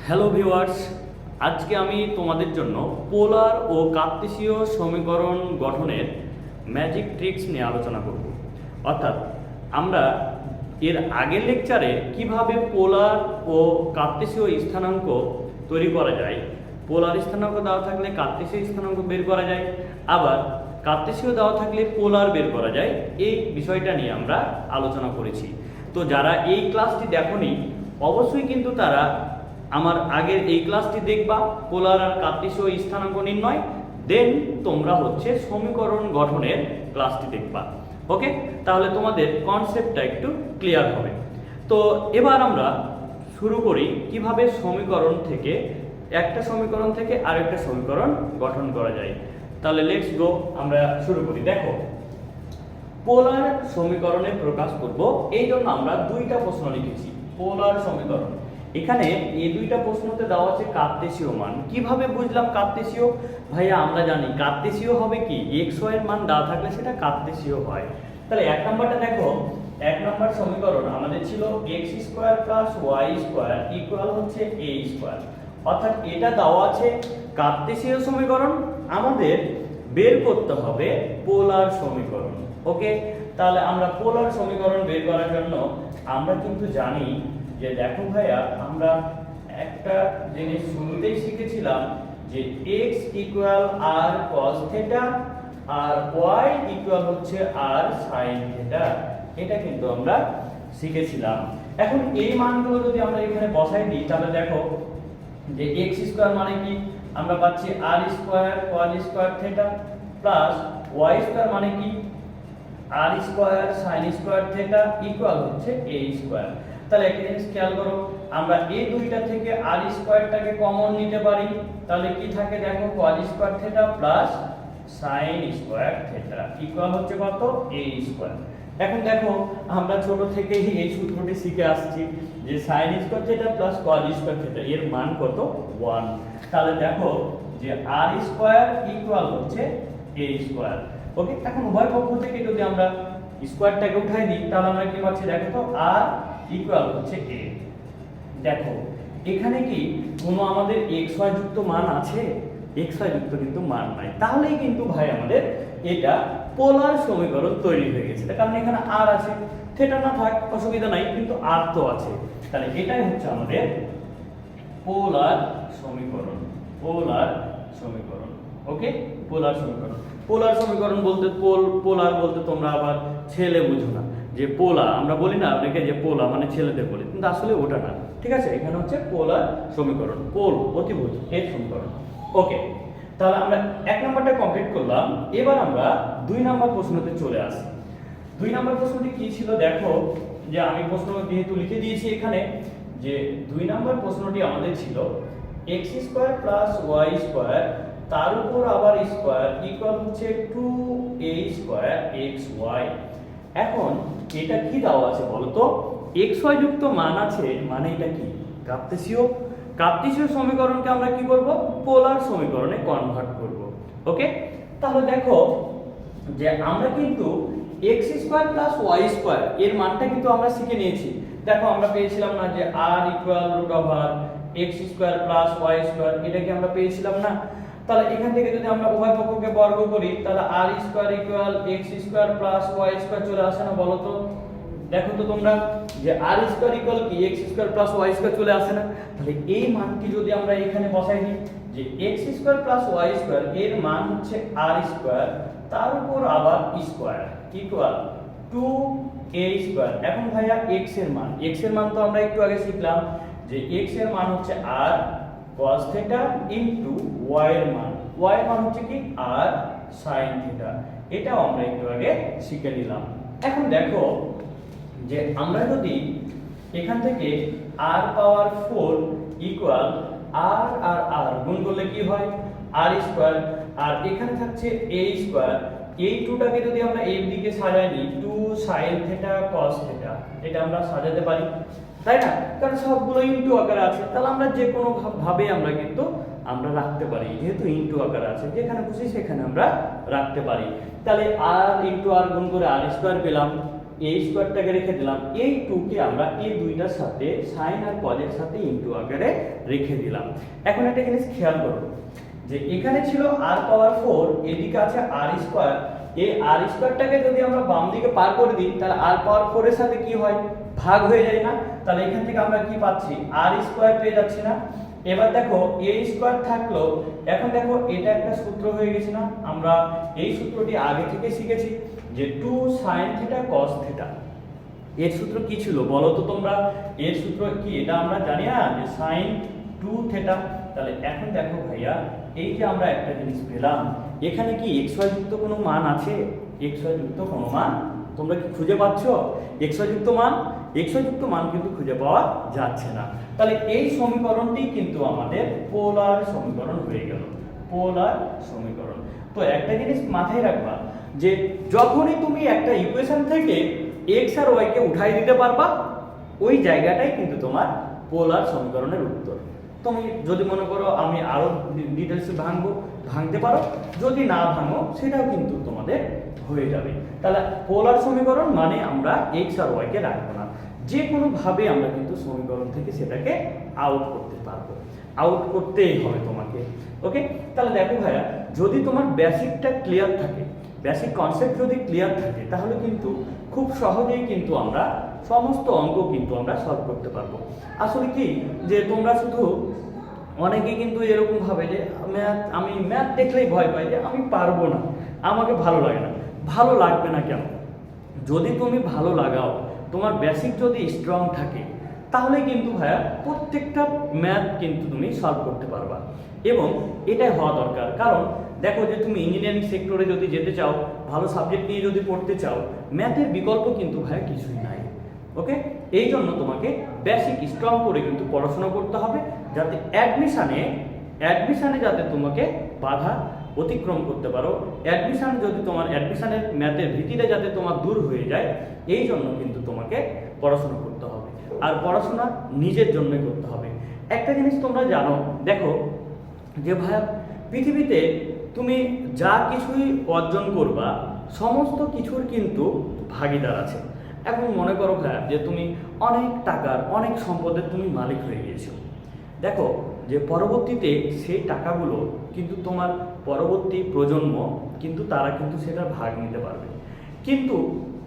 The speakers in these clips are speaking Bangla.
হ্যালো ভিউয়ার্স, আজকে আমি তোমাদের জন্য পোলার ও কার্তেশীয় সমীকরণ গঠনের ম্যাজিক ট্রিক্স নিয়ে আলোচনা করব। অর্থাৎ আমরা এর আগের লেকচারে কিভাবে পোলার ও কার্তেশীয় স্থানাঙ্ক তৈরি করা যায়, পোলার স্থানাঙ্ক দেওয়া থাকলে কার্তেশীয় স্থানাঙ্ক বের করা যায়, আবার কার্তেশীয় দেওয়া থাকলে পোলার বের করা যায়, এই বিষয়টা নিয়ে আমরা আলোচনা করেছি। তো যারা এই ক্লাসটি দেখোনি অবশ্যই কিন্তু তারা আমার আগের এই ক্লাসটি দেখবা, পোলার আর কার্তেশীয় স্থানাঙ্ক নির্ণয়, দেন তোমরা হচ্ছে সমীকরণ গঠনের ক্লাসটি দেখবা। ওকে, তাহলে তোমাদের কনসেপ্টটা একটু ক্লিয়ার হবে। তো এবার আমরা শুরু করি কিভাবে সমীকরণ থেকে একটা সমীকরণ থেকে আরেকটা সমীকরণ গঠন করা যায়। তাহলে লেটস গো, আমরা শুরু করি। দেখো, পোলার সমীকরণে প্রকাশ করব, এই জন্য আমরা দুইটা প্রশ্ন লিখেছি। পোলার সমীকরণ, এখানে এই দুইটা প্রশ্নতে দেওয়া আছে কার্তেশীয় মান। কিভাবে বুঝলাম কার্তেশীয়? ভাইয়া আমরা জানি কার্তেশীয় হবে কি, এক্স ওয়াই এর মান দেওয়া থাকলে সেটা কার্তেশীয় হয়। তাহলে এক নম্বরটা দেখো, এক নম্বর সমীকরণ আমাদের ছিল X square plus Y square equal হচ্ছে এ স্কোয়ার। অর্থাৎ এটা দেওয়া আছে কার্তেশীয় সমীকরণ, আমাদের বের করতে হবে পোলার সমীকরণ। ওকে, তাহলে আমরা পোলার সমীকরণ বের করার জন্য আমরা কিন্তু জানি যে, দেখো ভাইয়া, আমরা একটা জিনিস শুরুতেই শিখেছিলাম যে x equal r cos theta আর y ইকুয়াল হচ্ছে r sin থিটা, এটা কিন্তু আমরা শিখেছিলাম। এখন এই মানগুলো যদি আমরা এখানে বসাই দিই, তাহলে দেখো যে x স্কয়ার মানে কি, আমরা পাচ্ছি r square cos square theta plus y square মানে কি, r square sin square theta equal হচ্ছে a স্কয়ার। তাহলে একটা জিনিস খেয়াল করো, আমরা এই দুইটা থেকে r স্কয়ারটাকে কমন নিতে পারি, তাহলে কি থাকে দেখো, cos square theta plus sin square theta equal হচ্ছে কত, a স্কয়ার। এখন দেখো, আমরা ছোট থেকেই এই সূত্রটি শিখে আসছি যে sin square theta plus cos square theta এর মান কত, 1। তাহলে দেখো যে r স্কয়ার ইকুয়াল হচ্ছে a স্কয়ার। ওকে, এখন উভয় পক্ষ থেকে যদি আমরা স্কয়ারটাকে উঠাই দিই, তাহলে আমরা কি পাচ্ছি দেখো তো, r ইকুয়াল হচ্ছে a। দেখো এখানে কি কোনো আমাদের xy যুক্ত মান আছে? xy যুক্ত কিন্তু মান নাই, তাহলেই কিন্তু ভাই আমাদের এটা পোলার সমীকরণ তৈরি হয়ে গেছে। কারণ এখানে r আছে, থিটা না থাক অসুবিধা নাই, কিন্তু r তো আছে। তাহলে এটাই হচ্ছে আমাদের পোলার সমীকরণ। পোলার সমীকরণ, ওকে, পোলার সমীকরণ। পোলার সমীকরণ বলতে পোলার বলতে তোমরা আবার ছেলে বুঝো না, যে পোলা আমরা বলি না অনেকে যে পোলা মানে ছেলেদের বলি, কিন্তু আসলে ওটা না, ঠিক আছে? এখানে হচ্ছে পোলার সমীকরণ, পোল অতিভুজ এর সমীকরণ। ওকে, তাহলে আমরা এক নম্বরটা কমপ্লিট করলাম। এবার আমরা দুই নম্বর প্রশ্নতে চলে আসি। দুই নম্বর প্রশ্নটি কি ছিল দেখো, যে আমি প্রশ্ন যেহেতু লিখে দিয়েছি এখানে, যে দুই নম্বর প্রশ্নটি আমাদের ছিল X square plus Y square তার উপর আবার স্কোয়ার ইকুয়াল হচ্ছে 2a স্কোয়ার এক্স ওয়াই। এখন এটা কি দেওয়া আছে বলো তো, এক্স ওয়াই যুক্ত মান আছে, মানে এটা কি কার্তেশীয়। কার্তেশীয় সমীকরণকে আমরা কি করব, পোলার সমীকরণে কনভার্ট করব। ওকে, তাহলে দেখো যে আমরা কিন্তু X square plus Y square এর মানটা কিন্তু আমরা শিখে নিয়েছি। দেখো আমরা পেয়েছিলাম না যে r equal root over X square plus Y square, এটা কি আমরা পেয়েছিলাম না? তাহলে এখান থেকে যদি আমরা উভয় পক্ষকে বর্গ করি, তাহলে r square equal x square plus y square চলে আসে না বলো তো? দেখো তো তোমরা যে r স্কয়ার ইকুয়াল কি x square plus y square চলে আসে না? তাহলে এই মানটি যদি আমরা এখানে বসাই দিই যে x square plus y square এর মান হচ্ছে r স্কয়ার তার উপর আবার স্কয়ার ইকুয়াল 2a স্কয়ার। এখন ভাইয়া x এর মান তো আমরা একটু আগে শিখলাম যে x এর মান হচ্ছে r cos theta into y এর মান, y এর মান হচ্ছে কি r sin থিটা, এটাও আমরা একটু আগে শিখে নিলাম। এখন দেখো যে আমরা যদি এখান থেকে r পাওয়ার 4 ইকুয়াল r আর r গুণ করলে কি হয়, r স্কয়ার, আর এখানে থাকছে a স্কয়ার, এই 2টাকে যদি আমরা এর দিকে সাজাই নিই 2 sin থিটা cos থিটা, এটা আমরা সাজাতে পারি, তাই না? কারণ সবগুলো ইনটু আকারে আছে, তাহলে আমরা যে কোনো ভাবে আমরা কিন্তু আমরা রাখতে পারি, যেহেতু ইনটু আকারে আছে, যেখানে খুশি সেখানে আমরা রাখতে পারি। তাহলে r ইনটু r গুণ করে r স্কয়ার পেলাম, এই স্কোয়ারটাকে রেখে দিলাম, এই 2 কে আমরা এই দুইটার সাথে সাইন আর কজের সাথে ইনটু আকারে রেখে দিলাম। এখন একটা জিনিস খেয়াল করো যে এখানে ছিল r পাওয়ার 4, এদিকে আছে r স্কয়ার। এই r স্কয়ারটাকে যদি আমরা বাম দিকে পার করে দিই তাহলে r পাওয়ার 4 এর সাথে কি হয়, ভাগ হয়ে যায় না? তাহলে এখান থেকে আমরা কি পাচ্ছি, r স্কয়ার পেয়ে যাচ্ছি না? এবার দেখো a স্কয়ার থাকলো, এখন দেখো এটা একটা সূত্র হয়ে গেছে না? আমরা এই সূত্রটি আগে থেকে শিখেছি যে 2 sin θ cos θ। এর সূত্র কি ছিল বলো তো তোমরা? এর সূত্র কি এটা আমরা জানি না যে sin 2 θ। তাহলে এখন দেখো ভাইয়া, এই যে আমরা একটা জিনিস পেলাম, এখানে কি xy যুক্ত কোনো মান আছে? xy যুক্ত কোনো মান তোমরা কি খুঁজে পাচ্ছো? xy যুক্ত মান, xy যুক্ত মান কিন্তু খুঁজে পাওয়া যাচ্ছে না। তাহলে এই সমীকরণটি কিন্তু আমাদের পোলার সমীকরণ হয়ে গেল, পোলার সমীকরণ। তো একটা জিনিস মাথায় রাখবা যে যখনই তুমি একটা ইকুয়েশন থেকে x আর y কে উঠাই দিতে পারবা, ওই জায়গাটাই কিন্তু তোমার পোলার সমীকরণের উত্তর। তুমি যদি মনে করো আমি আরো ডিটেইলসে ভাঙতে পারো, যদি না ভাঙো সেটাও কিন্তু তোমাদের হয়ে যাবে। তাহলে পোলার সমীকরণ মানে আমরা x আর y কে রাখবো না, যে কোনো ভাবে আমরা কিন্তু সমীকরণ থেকে সেটাকে আউট করতে পারবো, আউট করতেই হবে তোমাকে। ওকে, তাহলে দেখো ভাইয়া, যদি তোমার বেসিকটা ক্লিয়ার থাকে, বেসিক কনসেপ্ট যদি ক্লিয়ার থাকে, তাহলে কিন্তু খুব সহজেই কিন্তু আমরা সমস্ত অঙ্ক কিন্তু আমরা সলভ করতে পারবো। আসলে কি যে তোমরা শুধু অনেকেই কিন্তু এরকম ভাবে যে আমি ম্যাথ দেখলেই ভয় পাই, যে আমি পারবো না, আমাকে ভালো লাগে না। ভালো লাগবে না কেন? যদি তুমি ভালো লাগাও, তোমার বেসিক যদি স্ট্রং থাকে, তাহলে কিন্তু ভাইয়া প্রত্যেকটা ম্যাথ কিন্তু তুমি সলভ করতে পারবা। এবং এটাই হওয়া দরকার, কারণ দেখো যে তুমি ইঞ্জিনিয়ারিং সেক্টরে যদি যেতে চাও, ভালো সাবজেক্ট নিয়ে যদি পড়তে চাও, ম্যাথের বিকল্প কিন্তু ভাইয়া কিছুই নাই। ওকে, এই জন্য তোমাকে বেসিক স্ট্রং করে কিন্তু পড়াশোনা করতে হবে, যাতে অ্যাডমিশনে যাতে তোমাকে বাধা অতিক্রম করতে পারো। অ্যাডমিশনের ম্যাথের ভীতিটা যাতে তোমার দূর হয়ে যায়, এই জন্য কিন্তু তোমাকে পড়াশোনা করতে হবে। আর পড়াশোনা নিজের জন্যই করতে হবে। একটা জিনিস তোমরা জানো, দেখো যে ভাইয়া পৃথিবীতে তুমি যা কিছুই অর্জন করবা, সমস্ত কিছুর কিন্তু ভাগিদার আছে। এখন মনে করো ভাইয়া যে তুমি অনেক টাকার, অনেক সম্পদের তুমি মালিক হয়ে গিয়েছো, দেখো যে পরবর্তীতে সেই টাকাগুলো কিন্তু তোমার পরবর্তী প্রজন্ম কিন্তু তারা কিন্তু সেটার ভাগ নিতে পারবে। কিন্তু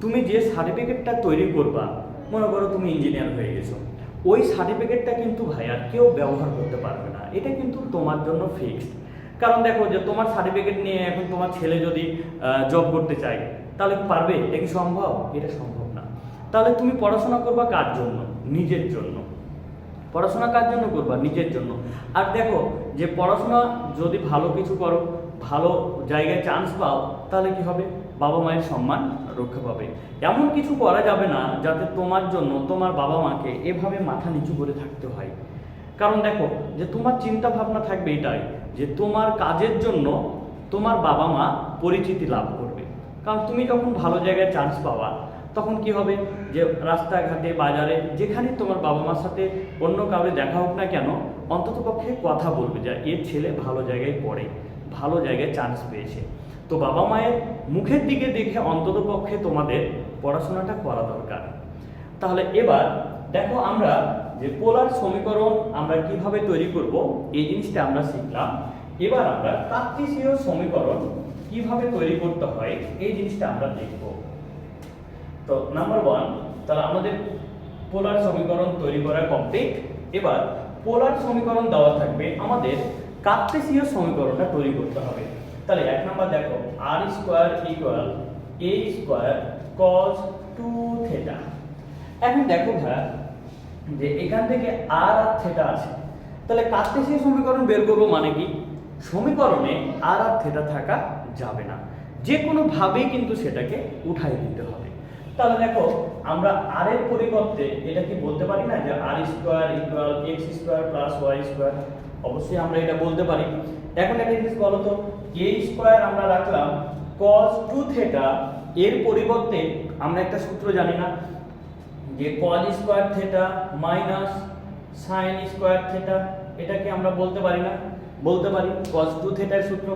তুমি যে সার্টিফিকেটটা তৈরি করবা, মনে করো তুমি ইঞ্জিনিয়ার হয়ে গেছো, ওই সার্টিফিকেটটা কিন্তু ভাইয়া কেউ ব্যবহার করতে পারবে না, এটা কিন্তু তোমার জন্য ফিক্সড। কারণ দেখো যে তোমার সার্টিফিকেট নিয়ে এখন তোমার ছেলে যদি জব করতে চায়, তাহলে পারবে? এটা কি সম্ভব? এটা সম্ভব না। তাহলে তুমি পড়াশোনা করবা কার জন্য? নিজের জন্য। পড়াশোনা কার জন্য করবা? নিজের জন্য। আর দেখো যে পড়াশোনা যদি ভালো কিছু করো, ভালো জায়গায় চান্স পাও, তাহলে কি হবে? বাবা মায়ের সম্মান রক্ষা পাবে। এমন কিছু করা যাবে না যাতে তোমার জন্য তোমার বাবা মাকে এভাবে মাথা নিচু করে থাকতে হয়। কারণ দেখো যে তোমার চিন্তা ভাবনা থাকবে এটাই যে তোমার কাজের জন্য তোমার বাবা মা পরিচিতি লাভ করবে। কারণ তুমি যখন ভালো জায়গায় চান্স পাওয়া, তখন কি হবে যে রাস্তাঘাটে, বাজারে, যেখানে তোমার বাবা মার সাথে অন্য কাউরে দেখা হোক না কেন, অন্ততপক্ষে কথা বলবে যে এর ছেলে ভালো জায়গায় পড়ে, ভালো জায়গায় চান্স পেয়েছে। তো বাবা মায়ের মুখের দিকে দেখে অন্ততপক্ষে তোমাদের পড়াশোনাটা করা দরকার। তাহলে এবার দেখো আমরা যে পোলার সমীকরণ আমরা কিভাবে তৈরি করব, এই জিনিসটা আমরা শিখলাম। এবার আমরা কার্টেসীয় সমীকরণ কিভাবে তৈরি করতে হয়, এই জিনিসটা আমরা দেখব। তো নাম্বার 1, তাহলে আমাদের পোলার সমীকরণ তৈরি করা কমপ্লিট। এবার পোলার সমীকরণ দেওয়া থাকবে, আমাদের কার্টেসীয় সমীকরণটা তৈরি করতে হবে। তাহলে 1 নাম্বার দেখো, r square equal a square cos 2θ। এখন দেখো ভাইয়া যে এখান থেকে r আর θ আছে, তাহলে কার্টেসীয় সমীকরণ বের করব মানে কি? সমীকরণে r আর θ থাকা যাবে না, যে কোনো ভাবেই কিন্তু সেটাকে উঠাই দিতে হবে। তাহলে দেখো আমরা r এর পরিবর্তে এটা কি বলতে পারি না যে r square equal x square plus y square? অবশ্যই আমরা এটা বলতে পারি। এখন একটা জিনিস বলো তো, a স্কয়ার আমরা রাখলাম, cos 2θ এর পরিবর্তে আমরা একটা সূত্র জানি না যে cos square θ minus sin square θ, এটাকে আমরা বলতে পারি না? বলতে পারি, cos 2θ এর সূত্র।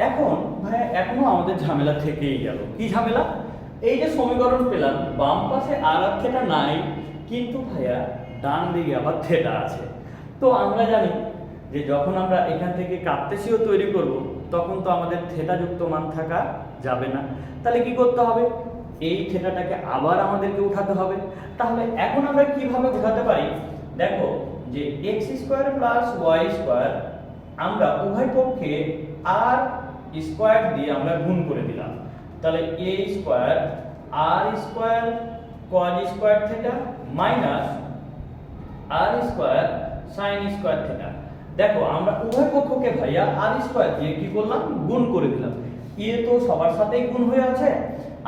এখন ভাই এখনো আমাদের ঝামেলা থেকেই গেল। কি ঝামেলা? এই যে সমীকরণ পেলাম, বাম পাশে আর থিটা নাই, কিন্তু ভাইয়া ডান দিকে আবার থিটা আছে। তো আমরা জানি যে যখন আমরা এখান থেকে কার্তেশীয় তৈরি করব, তখন তো আমাদের থিটা যুক্ত মান থাকা যাবে না। তাহলে কি করতে হবে? এই থিটাটাকে আবার আমাদেরকে উঠাতে হবে। তাহলে এখন আমরা কিভাবে উঠাতে পারি? দেখো যে x square plus y square আমরা উভয় পক্ষে r স্কয়ার দিয়ে আমরা গুণ করে দিলাম। তাহলে a square r square cos square theta minus r square sin square theta. দেখো আমরা উভয় পক্ষকে ভাইয়া r স্কয়ার দিয়ে কি করলাম? গুণ করে দিলাম। এ তো সবার সাথেই গুণ হয়ে আছে,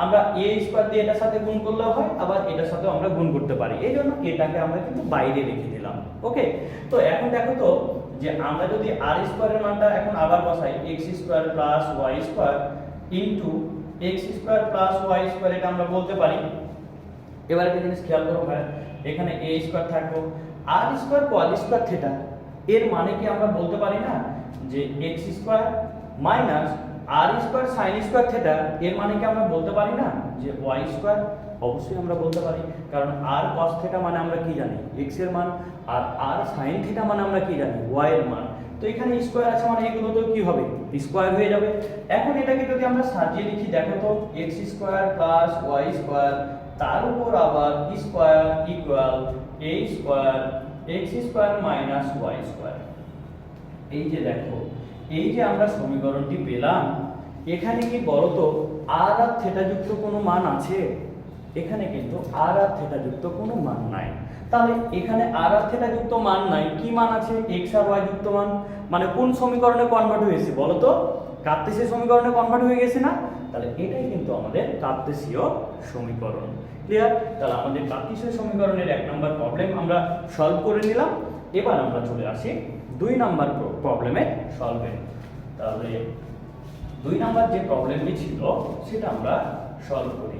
আমরা a স্কয়ার দিয়ে এটার সাথে গুণ করলেও হয়, আবার এটার সাথেও আমরা গুণ করতে পারি। এই জন্য এটাকে আমরা কিন্তু বাইরে রেখে দিলাম। ওকে, তো এখন দেখো তো যে আমরা যদি r স্কয়ারের মানটা এখন আবার বসাই, x square plus y square into x square plus y square, এটা আমরা বলতে পারি। এবার একটা জিনিস খেয়াল করো ভাই, এখানে a স্কয়ার থাকলো, r square cos square theta, এর মানে কি আমরা বলতে পারি না যে x square minus r square sin square theta, এর মানে কি আমরা বলতে পারি না যে y স্কয়ার? অবশ্যই আমরা বলতে পারি, কারণ r cos থিটা মানে আমরা কি জানি? x এর মান, আর r sin থিটা মানে আমরা কি জানি? y এর মান। তো এখানে স্কয়ার আছে মানে এগুলো তো কি হবে? স্কয়ার হয়ে যাবে। এখন এটাকে যদি আমরা সাজিয়ে লিখি, দেখো তো x square plus y square তার উপর আবার square equal a square x square minus y square. এই যে দেখো, এই যে আমরা সমীকরণটি পেলাম, এখানে কি বলতো r আর থিটা যুক্ত কোনো মান আছে? এখানে কিন্তু r আর থিটা যুক্ত কোনো মান নাই। তাহলে এখানে r আর থিটা যুক্ত মান নাই, কি মান আছে? x আর y যুক্ত মান। মানে কোন সমীকরণে কনভার্ট হয়েছে বলতো? কার্তেশীয় সমীকরণে কনভার্ট হয়ে গেছে না? তাহলে এটাই কিন্তু আমাদের কার্তেশীয় সমীকরণ। ক্লিয়ার? তাহলে আমাদের কার্তেশীয় সমীকরণের 1 নম্বর প্রবলেম আমরা সলভ করে নিলাম। এবার আমরা চলে আসি 2 নম্বর প্রবলেমের সলভে। তাহলে 2 নম্বর যে প্রবলেমটি ছিল সেটা আমরা সলভ করি।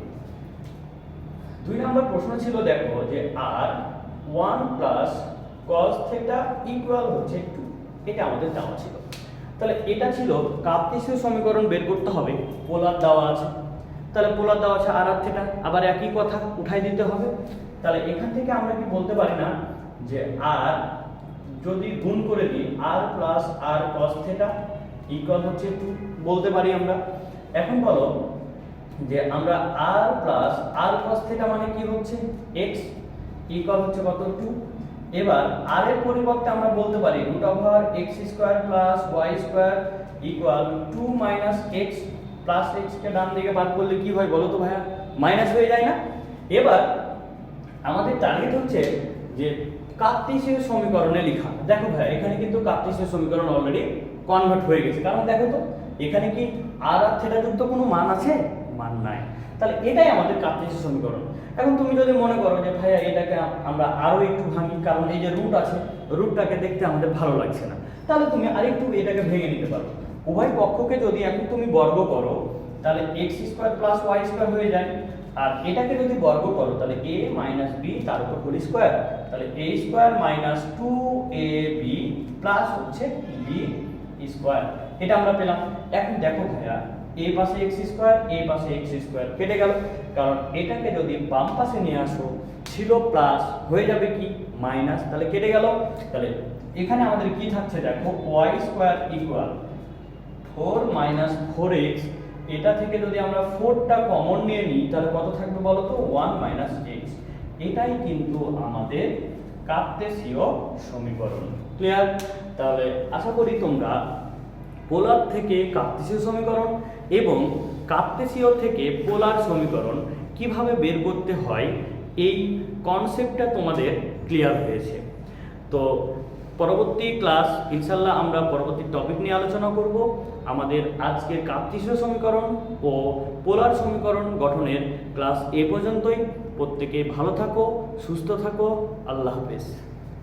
2 নম্বর প্রশ্ন ছিল, দেখো যে r 1 plus cos theta equal হচ্ছে 2, এটা আমাদের দেওয়া ছিল। তাহলে এটা ছিল কার্তেশীয় সমীকরণ বের করতে হবে, পোলার দেওয়া আছে। তাহলে পোলার দেওয়া আছে r আর থিটা, আবার একই কথা উঠাই দিতে হবে। তাহলে এখান থেকে আমরা কি বলতে পারি না যে r যদি গুণ করে দিই r plus r cos theta equal হচ্ছে 2, বলতে পারি আমরা। এখন বলো যে আমরা r plus r cos theta মানে কি হচ্ছে? x ইকুয়াল হচ্ছে কত? 2। এবার r এর পরিবর্তে আমরা বলতে পারি root over x square plus y square equal 2 minus x, plus x কে ডান দিকে বাদ করলে কি হয় বলো তো ভাইয়া? মাইনাস হয়ে যায় না? এবার আমাদের টার্গেট হচ্ছে যে কার্তেশীয় সমীকরণে লেখা। দেখো ভাই, এখানে কিন্তু কার্তেশীয় সমীকরণ অলরেডি কনভার্ট হয়ে গেছে, কারণ দেখো তো এখানে কি r আর থিটা যুক্ত কোনো মান আছে? মান নাই। তাহলে এটাই আমাদের কার্তেশীয় সমীকরণ। এখন তুমি যদি মনে করো যে ভাইয়া এটাকে আমরা আরো একটু ভাঙি, কারণ এই যে রুট আছে, রুটটাকে দেখতে আমাদের ভালো লাগছে না, তাহলে তুমি আরেকটু এটাকে ভেঙে নিতে পারো। উভয় পক্ষকে যদি এখন তুমি বর্গ করো, তাহলে x square plus y square হয়ে যায়। আর এটাকে যদি বর্গ করো তাহলে a মাইনাস b তার উপর হোল স্কয়ার, তাহলে a square minus 2ab plus হচ্ছে b স্কয়ার, এটা আমরা পেলাম। এখন দেখো ভাইয়া, a পাশে x স্কয়ার, a পাশে x স্কয়ার কেটে গেল, কারণ এটাকে যদি বাম পাশে নিয়ে আসো ছিল প্লাস, হয়ে যাবে কি মাইনাস, তাহলে কেটে গেল। তাহলে এখানে আমাদের কি থাকছে দেখো, y square equal 4 minus 4x, এটা থেকে যদি আমরা 4টা কমন নিয়ে নিই তাহলে কত থাকবে বলো তো? 1 মাইনাস x। এটাই কিন্তু আমাদের কার্তেশীয় সমীকরণ। ক্লিয়ার? তাহলে আশা করি তোমরা পোলার থেকে কার্তেশীয় সমীকরণ এবং কার্তেশীয় থেকে পোলার সমীকরণ কিভাবে বের করতে হয় এই কনসেপ্টটা তোমাদের ক্লিয়ার হয়েছে। তো পরবর্তী ক্লাস ইনশাল্লাহ আমরা পরবর্তী টপিক নিয়ে আলোচনা করব। আমাদের আজকের কার্তেশীয় সমীকরণ ও পোলার সমীকরণ গঠনের ক্লাস এ পর্যন্তই। প্রত্যেকে ভালো থাকো, সুস্থ থাকো, আল্লাহ হাফেজ।